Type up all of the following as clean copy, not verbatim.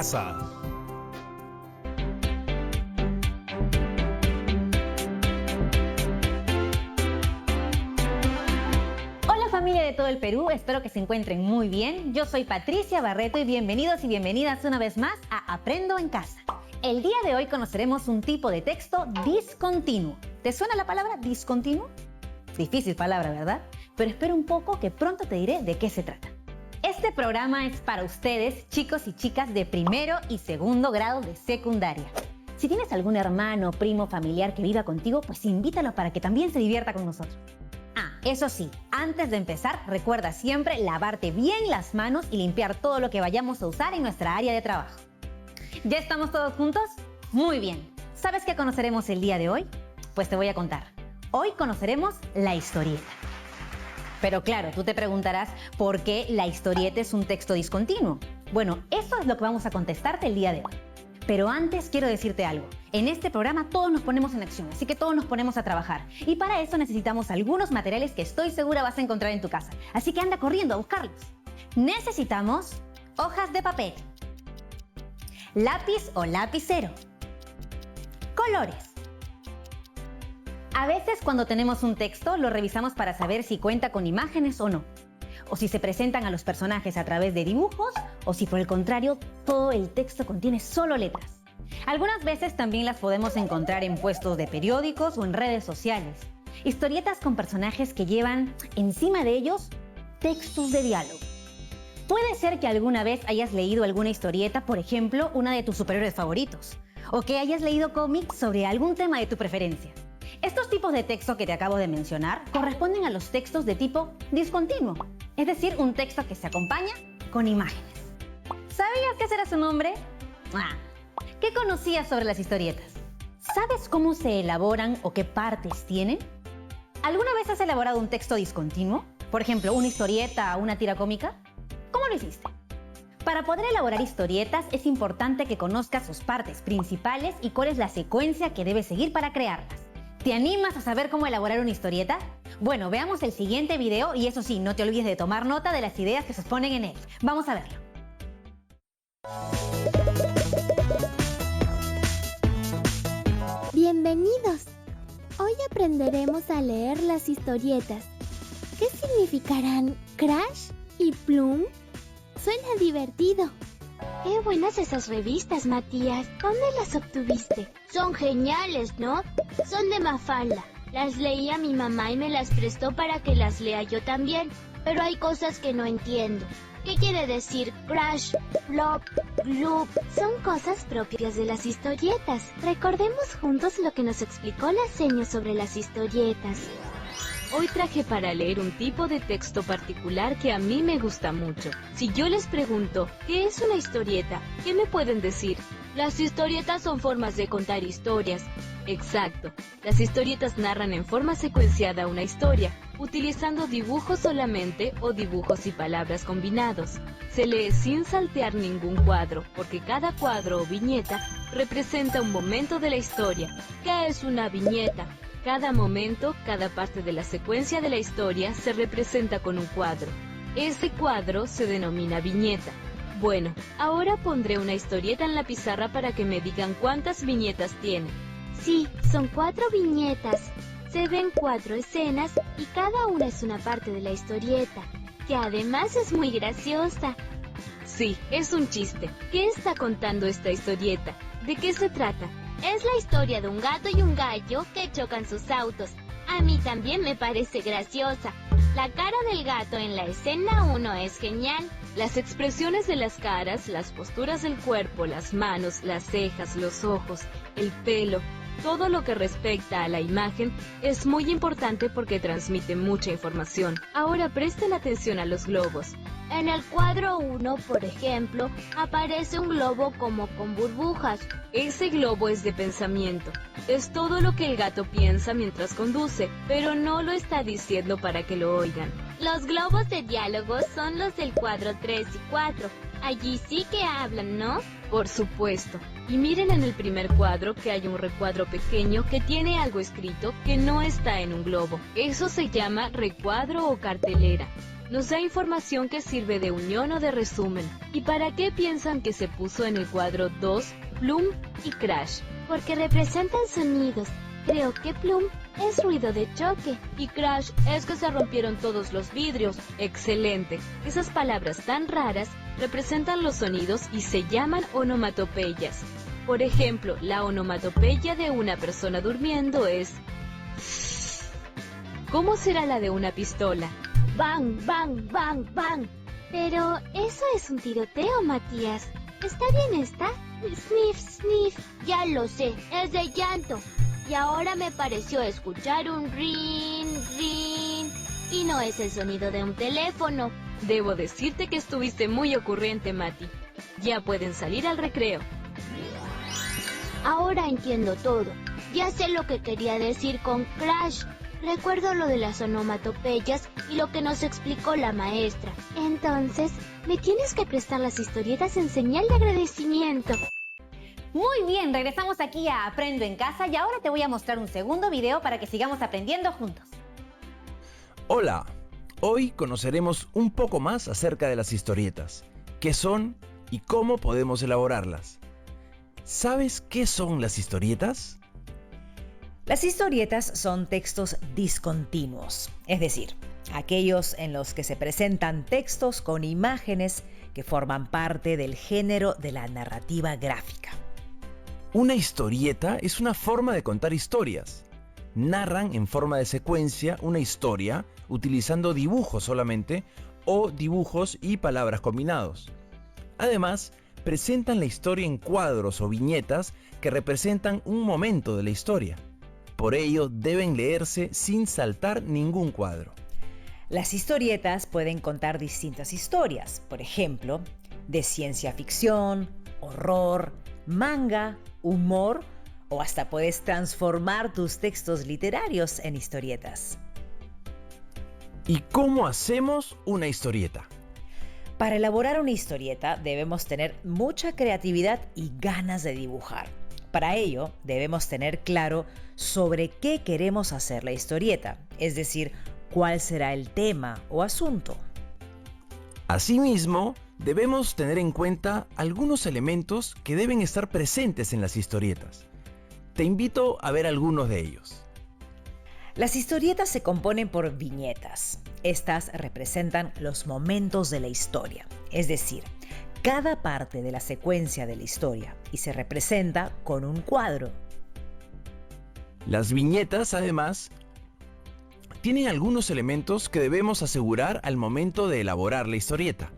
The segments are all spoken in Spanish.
casa. Hola familia de todo el Perú, espero que se encuentren muy bien. Yo soy Patricia Barreto y bienvenidos y bienvenidas una vez más a Aprendo en Casa. El día de hoy conoceremos un tipo de texto discontinuo. ¿Te suena la palabra discontinuo? Difícil palabra, ¿verdad? Pero espera un poco que pronto te diré de qué se trata. Este programa es para ustedes, chicos y chicas de primero y segundo grado de secundaria. Si tienes algún hermano, primo, familiar que viva contigo, pues invítalo para que también se divierta con nosotros. Eso sí, antes de empezar, recuerda siempre lavarte bien las manos y limpiar todo lo que vayamos a usar en nuestra área de trabajo. ¿Ya estamos todos juntos? Muy bien. ¿Sabes qué conoceremos el día de hoy? Pues te voy a contar. Hoy conoceremos la historieta. Pero claro, tú te preguntarás por qué la historieta es un texto discontinuo. Bueno, eso es lo que vamos a contestarte el día de hoy. Pero antes quiero decirte algo. En este programa todos nos ponemos en acción, así que todos nos ponemos a trabajar. Y para eso necesitamos algunos materiales que estoy segura vas a encontrar en tu casa. Así que anda corriendo a buscarlos. Necesitamos hojas de papel, lápiz o lapicero, colores. A veces cuando tenemos un texto lo revisamos para saber si cuenta con imágenes o no. O si se presentan a los personajes a través de dibujos, o si por el contrario, todo el texto contiene solo letras. Algunas veces también las podemos encontrar en puestos de periódicos o en redes sociales. Historietas con personajes que llevan encima de ellos textos de diálogo. Puede ser que alguna vez hayas leído alguna historieta, por ejemplo, una de tus superhéroes favoritos, o que hayas leído cómics sobre algún tema de tu preferencia. Estos tipos de texto que te acabo de mencionar corresponden a los textos de tipo discontinuo, es decir, un texto que se acompaña con imágenes. ¿Sabías qué será su nombre? ¿Qué conocías sobre las historietas? ¿Sabes cómo se elaboran o qué partes tienen? ¿Alguna vez has elaborado un texto discontinuo? Por ejemplo, una historieta o una tira cómica. ¿Cómo lo hiciste? Para poder elaborar historietas es importante que conozcas sus partes principales y cuál es la secuencia que debes seguir para crearlas. ¿Te animas a saber cómo elaborar una historieta? Bueno, veamos el siguiente video y eso sí, no te olvides de tomar nota de las ideas que se exponen en él. Vamos a verlo. Bienvenidos. Hoy aprenderemos a leer las historietas. ¿Qué significarán Crash y Plum? Suena divertido. ¡Qué buenas esas revistas, Matías! ¿Dónde las obtuviste? Son geniales, ¿no? Son de Mafalda. Las leía mi mamá y me las prestó para que las lea yo también. Pero hay cosas que no entiendo. ¿Qué quiere decir Crash, Plop, Gloop? Son cosas propias de las historietas. Recordemos juntos lo que nos explicó la seño sobre las historietas. Hoy traje para leer un tipo de texto particular que a mí me gusta mucho. Si yo les pregunto, ¿qué es una historieta? ¿Qué me pueden decir? Las historietas son formas de contar historias. Exacto. Las historietas narran en forma secuenciada una historia, utilizando dibujos solamente o dibujos y palabras combinados. Se lee sin saltear ningún cuadro, porque cada cuadro o viñeta representa un momento de la historia. ¿Qué es una viñeta? Cada momento, cada parte de la secuencia de la historia se representa con un cuadro. Ese cuadro se denomina viñeta. Bueno, ahora pondré una historieta en la pizarra para que me digan cuántas viñetas tiene. Sí, son 4 viñetas. Se ven 4 escenas y cada una es una parte de la historieta, que además es muy graciosa. Sí, es un chiste. ¿Qué está contando esta historieta? ¿De qué se trata? Es la historia de un gato y un gallo que chocan sus autos. A mí también me parece graciosa. La cara del gato en la escena 1 es genial. Las expresiones de las caras, las posturas del cuerpo, las manos, las cejas, los ojos, el pelo, todo lo que respecta a la imagen es muy importante porque transmite mucha información. Ahora presten atención a los globos. En el cuadro 1, por ejemplo, aparece un globo como con burbujas. Ese globo es de pensamiento. Es todo lo que el gato piensa mientras conduce, pero no lo está diciendo para que lo oigan. Los globos de diálogo son los del cuadro 3 y 4. Allí sí que hablan, ¿no? Por supuesto. Y miren en el primer cuadro que hay un recuadro pequeño que tiene algo escrito que no está en un globo. Eso se llama recuadro o cartelera. Nos da información que sirve de unión o de resumen. ¿Y para qué piensan que se puso en el cuadro 2 Plum y Crash? Porque representan sonidos. Creo que Plum es ruido de choque. Y Crash es que se rompieron todos los vidrios. ¡Excelente! Esas palabras tan raras representan los sonidos y se llaman onomatopeyas. Por ejemplo, la onomatopeya de una persona durmiendo es... ¿Cómo será la de una pistola? Bang, bang, bang, bang. Pero eso es un tiroteo, Matías. ¿Está bien esta? Sniff, sniff. Ya lo sé, es de llanto. Y ahora me pareció escuchar un rin, rin. Y no es el sonido de un teléfono. Debo decirte que estuviste muy ocurrente, Mati. Ya pueden salir al recreo. Ahora entiendo todo. Ya sé lo que quería decir con Crash. Recuerdo lo de las onomatopeyas y lo que nos explicó la maestra. Entonces, me tienes que prestar las historietas en señal de agradecimiento. Muy bien, regresamos aquí a Aprendo en Casa y ahora te voy a mostrar un segundo video para que sigamos aprendiendo juntos. Hola, hoy conoceremos un poco más acerca de las historietas, qué son y cómo podemos elaborarlas. ¿Sabes qué son las historietas? Las historietas son textos discontinuos, es decir, aquellos en los que se presentan textos con imágenes que forman parte del género de la narrativa gráfica. Una historieta es una forma de contar historias. Narran en forma de secuencia una historia utilizando dibujos solamente o dibujos y palabras combinados. Además, presentan la historia en cuadros o viñetas que representan un momento de la historia. Por ello, deben leerse sin saltar ningún cuadro. Las historietas pueden contar distintas historias, por ejemplo, de ciencia ficción, horror, manga, humor, o hasta puedes transformar tus textos literarios en historietas. ¿Y cómo hacemos una historieta? Para elaborar una historieta debemos tener mucha creatividad y ganas de dibujar. Para ello, debemos tener claro sobre qué queremos hacer la historieta, es decir, cuál será el tema o asunto. Asimismo, debemos tener en cuenta algunos elementos que deben estar presentes en las historietas. Te invito a ver algunos de ellos. Las historietas se componen por viñetas. Estas representan los momentos de la historia, es decir, cada parte de la secuencia de la historia y se representa con un cuadro. Las viñetas, además, tienen algunos elementos que debemos asegurar al momento de elaborar la historieta.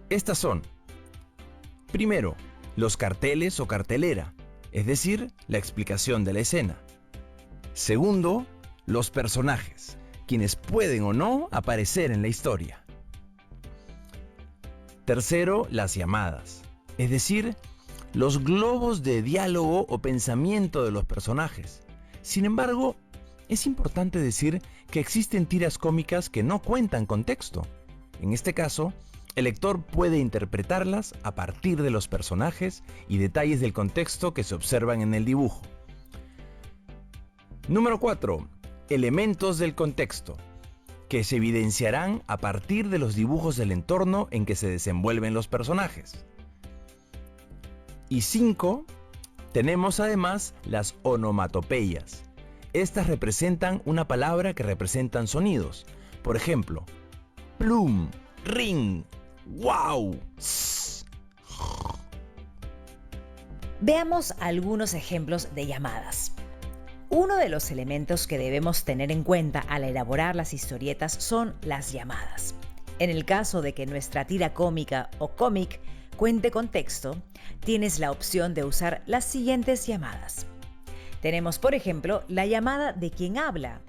Estas son, primero, los carteles o cartelera, es decir, la explicación de la escena. Segundo, los personajes, quienes pueden o no aparecer en la historia. Tercero, las llamadas, es decir, los globos de diálogo o pensamiento de los personajes. Sin embargo, es importante decir que existen tiras cómicas que no cuentan con texto. En este caso, el lector puede interpretarlas a partir de los personajes y detalles del contexto que se observan en el dibujo. Número 4. Elementos del contexto, que se evidenciarán a partir de los dibujos del entorno en que se desenvuelven los personajes. Y 5. Tenemos además las onomatopeyas. Estas representan una palabra que representan sonidos. Por ejemplo, plum, ring, wow. Veamos algunos ejemplos de llamadas. Uno de los elementos que debemos tener en cuenta al elaborar las historietas son las llamadas. En el caso de que nuestra tira cómica o cómic cuente con texto, tienes la opción de usar las siguientes llamadas. Tenemos, por ejemplo, la llamada de quien habla,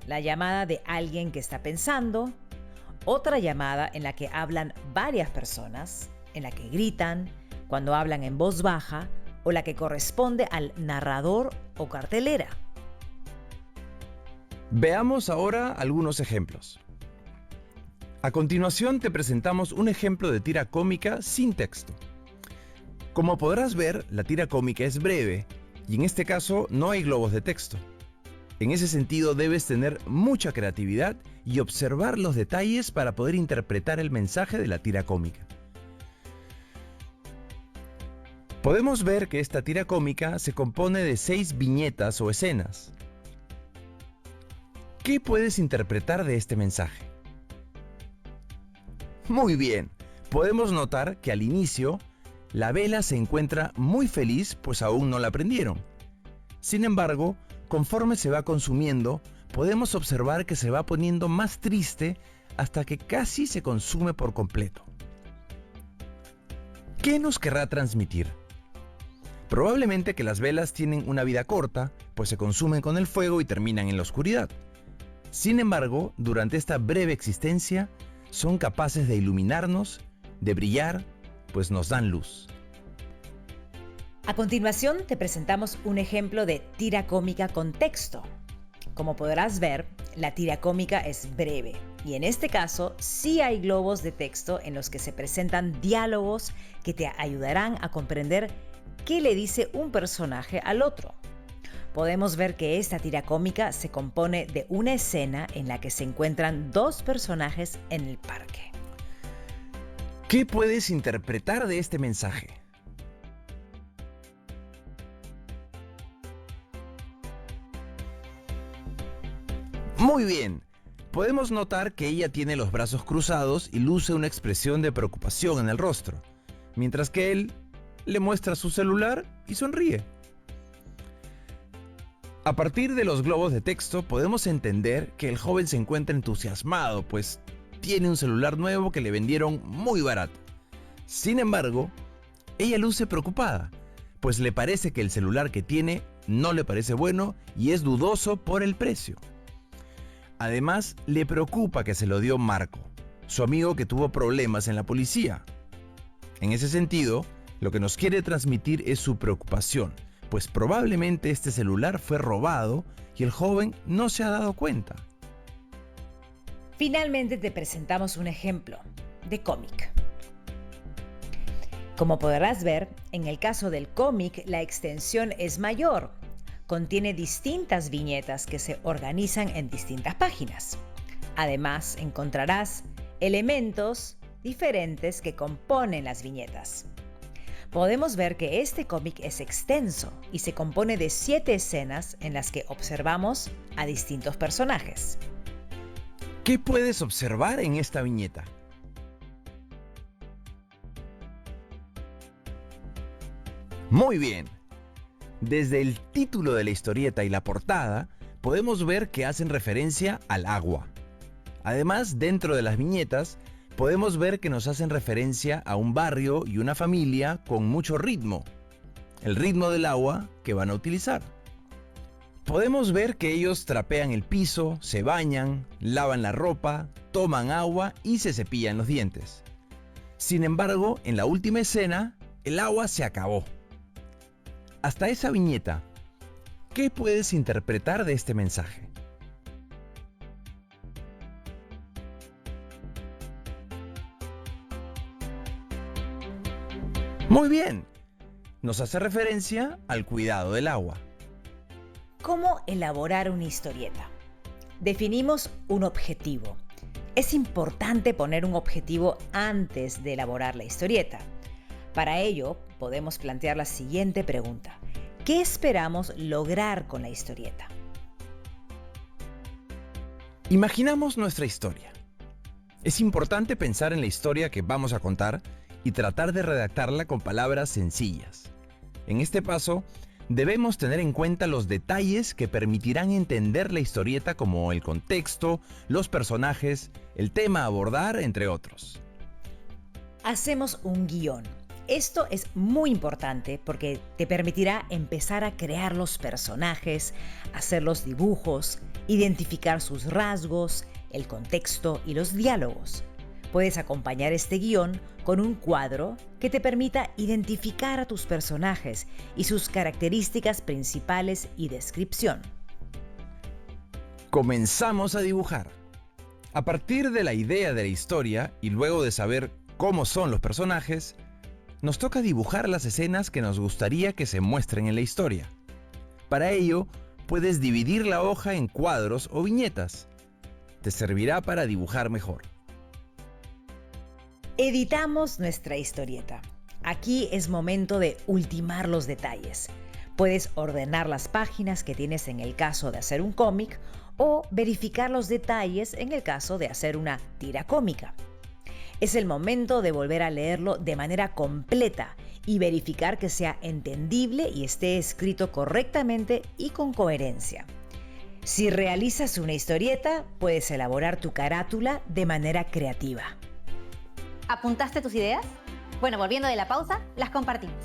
la llamada de alguien que está pensando, otra llamada en la que hablan varias personas, en la que gritan, cuando hablan en voz baja, o la que corresponde al narrador o cartelera. Veamos ahora algunos ejemplos. A continuación te presentamos un ejemplo de tira cómica sin texto. Como podrás ver, la tira cómica es breve y en este caso no hay globos de texto. En ese sentido, debes tener mucha creatividad y observar los detalles para poder interpretar el mensaje de la tira cómica. Podemos ver que esta tira cómica se compone de 6 viñetas o escenas. ¿Qué puedes interpretar de este mensaje? Muy bien, podemos notar que al inicio, la vela se encuentra muy feliz pues aún no la prendieron. Sin embargo, conforme se va consumiendo, podemos observar que se va poniendo más triste hasta que casi se consume por completo. ¿Qué nos querrá transmitir? Probablemente que las velas tienen una vida corta, pues se consumen con el fuego y terminan en la oscuridad. Sin embargo, durante esta breve existencia, son capaces de iluminarnos, de brillar, pues nos dan luz. A continuación te presentamos un ejemplo de tira cómica con texto. Como podrás ver, la tira cómica es breve y en este caso sí hay globos de texto en los que se presentan diálogos que te ayudarán a comprender qué le dice un personaje al otro. Podemos ver que esta tira cómica se compone de una escena en la que se encuentran 2 personajes en el parque. ¿Qué puedes interpretar de este mensaje? Muy bien, podemos notar que ella tiene los brazos cruzados y luce una expresión de preocupación en el rostro, mientras que él le muestra su celular y sonríe. A partir de los globos de texto podemos entender que el joven se encuentra entusiasmado, pues tiene un celular nuevo que le vendieron muy barato. Sin embargo, ella luce preocupada, pues le parece que el celular que tiene no le parece bueno y es dudoso por el precio. Además, le preocupa que se lo dio Marco, su amigo que tuvo problemas en la policía. En ese sentido, lo que nos quiere transmitir es su preocupación, pues probablemente este celular fue robado y el joven no se ha dado cuenta. Finalmente te presentamos un ejemplo de cómic. Como podrás ver, en el caso del cómic la extensión es mayor. Contiene distintas viñetas que se organizan en distintas páginas. Además, encontrarás elementos diferentes que componen las viñetas. Podemos ver que este cómic es extenso y se compone de 7 escenas en las que observamos a distintos personajes. ¿Qué puedes observar en esta viñeta? Muy bien. Desde el título de la historieta y la portada, podemos ver que hacen referencia al agua. Además, dentro de las viñetas, podemos ver que nos hacen referencia a un barrio y una familia con mucho ritmo. El ritmo del agua que van a utilizar. Podemos ver que ellos trapean el piso, se bañan, lavan la ropa, toman agua y se cepillan los dientes. Sin embargo, en la última escena, el agua se acabó. Hasta esa viñeta, ¿qué puedes interpretar de este mensaje? Muy bien, nos hace referencia al cuidado del agua. ¿Cómo elaborar una historieta? Definimos un objetivo. Es importante poner un objetivo antes de elaborar la historieta. Para ello, podemos plantear la siguiente pregunta. ¿Qué esperamos lograr con la historieta? Imaginamos nuestra historia. Es importante pensar en la historia que vamos a contar y tratar de redactarla con palabras sencillas. En este paso, debemos tener en cuenta los detalles que permitirán entender la historieta como el contexto, los personajes, el tema a abordar, entre otros. Hacemos un guión. Esto es muy importante porque te permitirá empezar a crear los personajes, hacer los dibujos, identificar sus rasgos, el contexto y los diálogos. Puedes acompañar este guión con un cuadro que te permita identificar a tus personajes y sus características principales y descripción. Comenzamos a dibujar. A partir de la idea de la historia y luego de saber cómo son los personajes, nos toca dibujar las escenas que nos gustaría que se muestren en la historia. Para ello, Puedes dividir la hoja en cuadros o viñetas. Te servirá para dibujar mejor. Editamos nuestra historieta. Aquí es momento de ultimar los detalles. Puedes ordenar las páginas que tienes en el caso de hacer un cómic o verificar los detalles en el caso de hacer una tira cómica. Es el momento de volver a leerlo de manera completa y verificar que sea entendible y esté escrito correctamente y con coherencia. Si realizas una historieta, puedes elaborar tu carátula de manera creativa. ¿Apuntaste tus ideas? Bueno, volviendo de la pausa, las compartimos.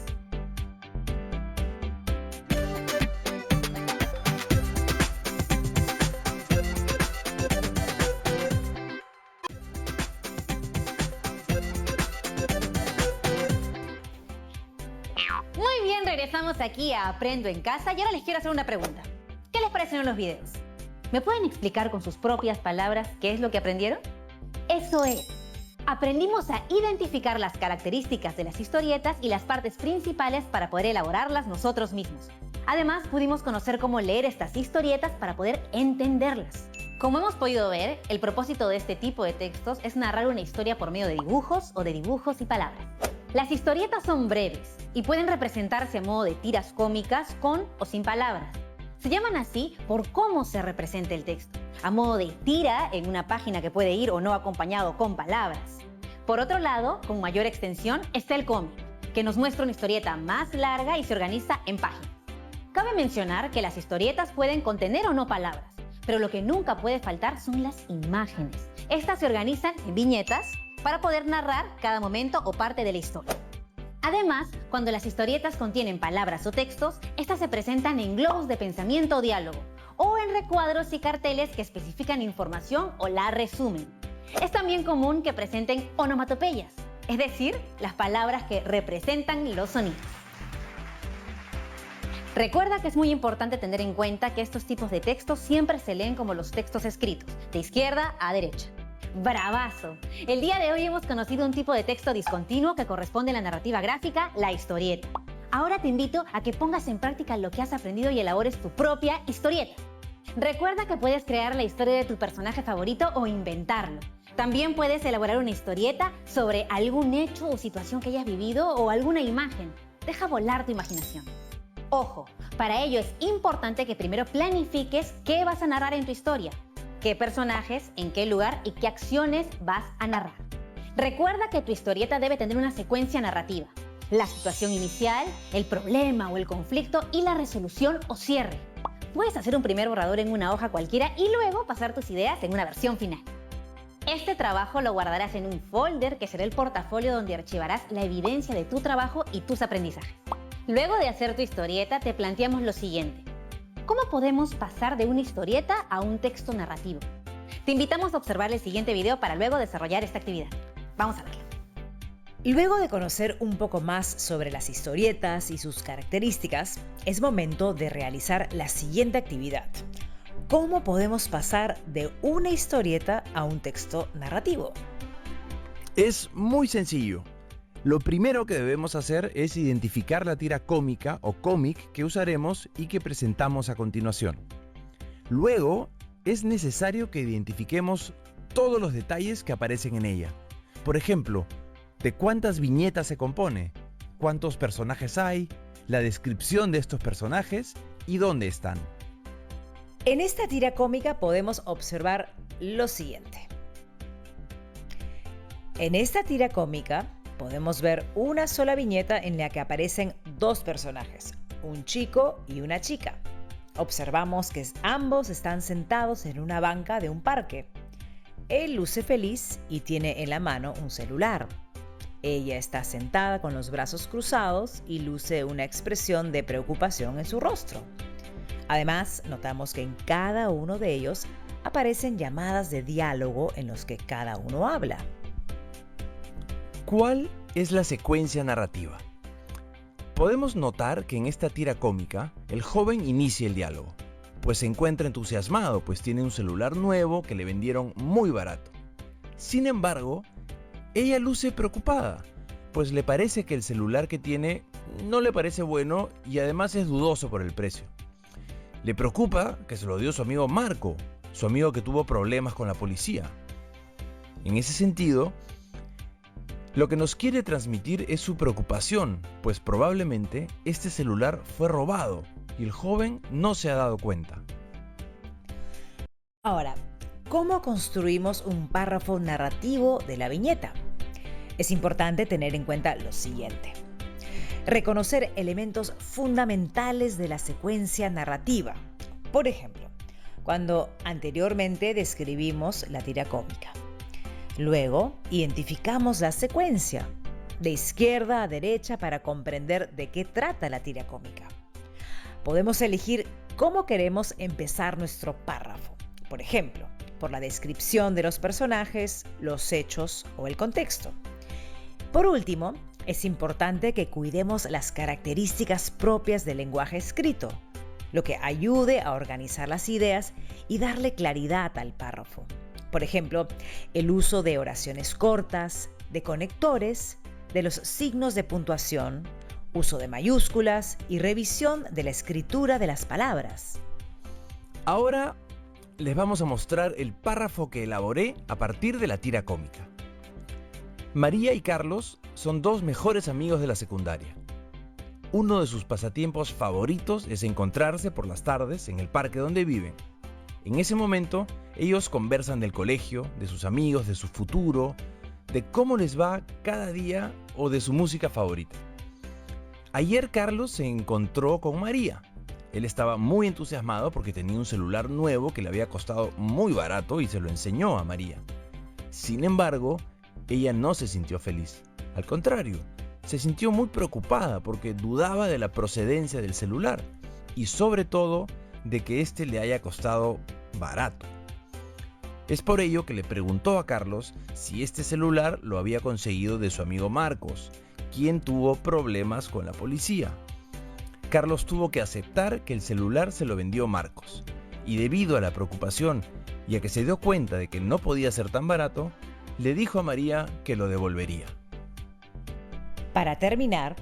Muy bien, regresamos aquí a Aprendo en Casa y ahora les quiero hacer una pregunta. ¿Qué les parecieron los videos? ¿Me pueden explicar con sus propias palabras qué es lo que aprendieron? Eso es. Aprendimos a identificar las características de las historietas y las partes principales para poder elaborarlas nosotros mismos. Además, pudimos conocer cómo leer estas historietas para poder entenderlas. Como hemos podido ver, el propósito de este tipo de textos es narrar una historia por medio de dibujos o de dibujos y palabras. Las historietas son breves y pueden representarse a modo de tiras cómicas con o sin palabras. Se llaman así por cómo se representa el texto, a modo de tira en una página que puede ir o no acompañado con palabras. Por otro lado, con mayor extensión está el cómic, que nos muestra una historieta más larga y se organiza en páginas. Cabe mencionar que las historietas pueden contener o no palabras, pero lo que nunca puede faltar son las imágenes. Estas se organizan en viñetas para poder narrar cada momento o parte de la historia. Además, cuando las historietas contienen palabras o textos, estas se presentan en globos de pensamiento o diálogo, o en recuadros y carteles que especifican información o la resumen. Es también común que presenten onomatopeyas, es decir, las palabras que representan los sonidos. Recuerda que es muy importante tener en cuenta que estos tipos de textos siempre se leen como los textos escritos, de izquierda a derecha. ¡Bravazo! El día de hoy hemos conocido un tipo de texto discontinuo que corresponde a la narrativa gráfica, la historieta. Ahora te invito a que pongas en práctica lo que has aprendido y elabores tu propia historieta. Recuerda que puedes crear la historia de tu personaje favorito o inventarlo. También puedes elaborar una historieta sobre algún hecho o situación que hayas vivido o alguna imagen. Deja volar tu imaginación. Ojo, para ello es importante que primero planifiques qué vas a narrar en tu historia, qué personajes, en qué lugar y qué acciones vas a narrar. Recuerda que tu historieta debe tener una secuencia narrativa: la situación inicial, el problema o el conflicto y la resolución o cierre. Puedes hacer un primer borrador en una hoja cualquiera y luego pasar tus ideas en una versión final. Este trabajo lo guardarás en un folder que será el portafolio donde archivarás la evidencia de tu trabajo y tus aprendizajes. Luego de hacer tu historieta, te planteamos lo siguiente: ¿cómo podemos pasar de una historieta a un texto narrativo? Te invitamos a observar el siguiente video para luego desarrollar esta actividad. Vamos a verlo. Luego de conocer un poco más sobre las historietas y sus características, es momento de realizar la siguiente actividad. ¿Cómo podemos pasar de una historieta a un texto narrativo? Es muy sencillo. Lo primero que debemos hacer es identificar la tira cómica o cómic que usaremos y que presentamos a continuación. Luego, es necesario que identifiquemos todos los detalles que aparecen en ella. Por ejemplo, ¿de cuántas viñetas se compone? ¿Cuántos personajes hay? La descripción de estos personajes y dónde están. En esta tira cómica podemos observar lo siguiente. En esta tira cómica podemos ver una sola viñeta en la que aparecen dos personajes, un chico y una chica. Observamos que ambos están sentados en una banca de un parque. Él luce feliz y tiene en la mano un celular. Ella está sentada con los brazos cruzados y luce una expresión de preocupación en su rostro. Además, notamos que en cada uno de ellos aparecen llamadas de diálogo en los que cada uno habla. ¿Cuál es la secuencia narrativa? Podemos notar que en esta tira cómica, el joven inicia el diálogo, pues se encuentra entusiasmado, pues tiene un celular nuevo que le vendieron muy barato. Sin embargo, ella luce preocupada, pues le parece que el celular que tiene no le parece bueno y además es dudoso por el precio. Le preocupa que se lo dio su amigo Marco, su amigo que tuvo problemas con la policía. En ese sentido, lo que nos quiere transmitir es su preocupación, pues probablemente este celular fue robado y el joven no se ha dado cuenta. Ahora, ¿cómo construimos un párrafo narrativo de la viñeta? Es importante tener en cuenta lo siguiente. Reconocer elementos fundamentales de la secuencia narrativa. Por ejemplo, cuando anteriormente describimos la tira cómica. Luego, identificamos la secuencia, de izquierda a derecha, para comprender de qué trata la tira cómica. Podemos elegir cómo queremos empezar nuestro párrafo. Por ejemplo, por la descripción de los personajes, los hechos o el contexto. Por último, es importante que cuidemos las características propias del lenguaje escrito, lo que ayude a organizar las ideas y darle claridad al párrafo. Por ejemplo, el uso de oraciones cortas, de conectores, de los signos de puntuación, uso de mayúsculas y revisión de la escritura de las palabras. Ahora les vamos a mostrar el párrafo que elaboré a partir de la tira cómica. María y Carlos son dos mejores amigos de la secundaria. Uno de sus pasatiempos favoritos es encontrarse por las tardes en el parque donde viven. En ese momento, ellos conversan del colegio, de sus amigos, de su futuro, de cómo les va cada día o de su música favorita. Ayer Carlos se encontró con María. Él estaba muy entusiasmado porque tenía un celular nuevo que le había costado muy barato y se lo enseñó a María. Sin embargo, ella no se sintió feliz. Al contrario, se sintió muy preocupada porque dudaba de la procedencia del celular y sobre todo de que éste le haya costado barato. Es por ello que le preguntó a Carlos si este celular lo había conseguido de su amigo Marcos, quien tuvo problemas con la policía. Carlos tuvo que aceptar que el celular se lo vendió Marcos, y debido a la preocupación y a que se dio cuenta de que no podía ser tan barato, le dijo a María que lo devolvería. Para terminar,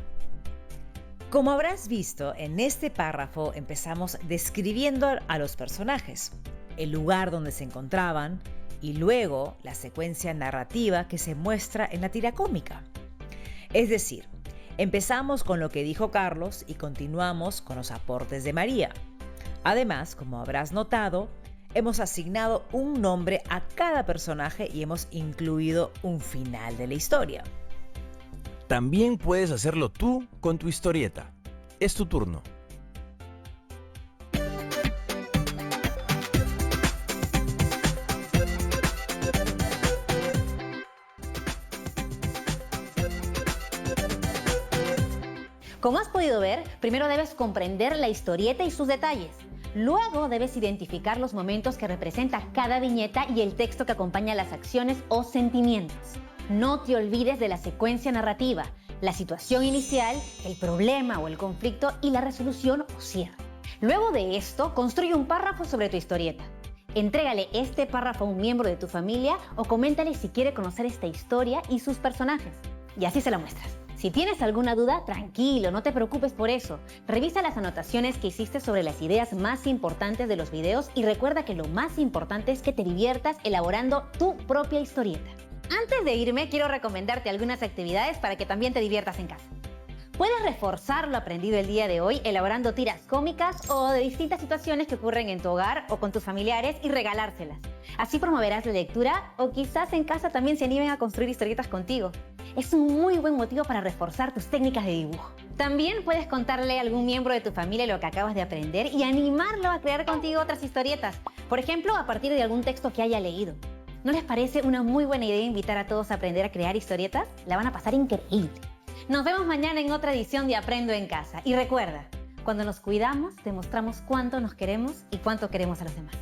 como habrás visto, en este párrafo empezamos describiendo a los personajes, el lugar donde se encontraban y luego la secuencia narrativa que se muestra en la tira cómica. Es decir, empezamos con lo que dijo Carlos y continuamos con los aportes de María. Además, como habrás notado, hemos asignado un nombre a cada personaje y hemos incluido un final de la historia. También puedes hacerlo tú con tu historieta. Es tu turno. Como has podido ver, primero debes comprender la historieta y sus detalles. Luego debes identificar los momentos que representa cada viñeta y el texto que acompaña las acciones o sentimientos. No te olvides de la secuencia narrativa, la situación inicial, el problema o el conflicto y la resolución o cierre. Luego de esto, construye un párrafo sobre tu historieta. Entrégale este párrafo a un miembro de tu familia o coméntale si quiere conocer esta historia y sus personajes. Y así se la muestras. Si tienes alguna duda, tranquilo, no te preocupes por eso. Revisa las anotaciones que hiciste sobre las ideas más importantes de los videos y recuerda que lo más importante es que te diviertas elaborando tu propia historieta. Antes de irme, quiero recomendarte algunas actividades para que también te diviertas en casa. Puedes reforzar lo aprendido el día de hoy elaborando tiras cómicas o de distintas situaciones que ocurren en tu hogar o con tus familiares y regalárselas. Así promoverás la lectura o quizás en casa también se animen a construir historietas contigo. Es un muy buen motivo para reforzar tus técnicas de dibujo. También puedes contarle a algún miembro de tu familia lo que acabas de aprender y animarlo a crear contigo otras historietas. Por ejemplo, a partir de algún texto que haya leído. ¿No les parece una muy buena idea invitar a todos a aprender a crear historietas? La van a pasar increíble. Nos vemos mañana en otra edición de Aprendo en Casa. Y recuerda, cuando nos cuidamos, demostramos cuánto nos queremos y cuánto queremos a los demás.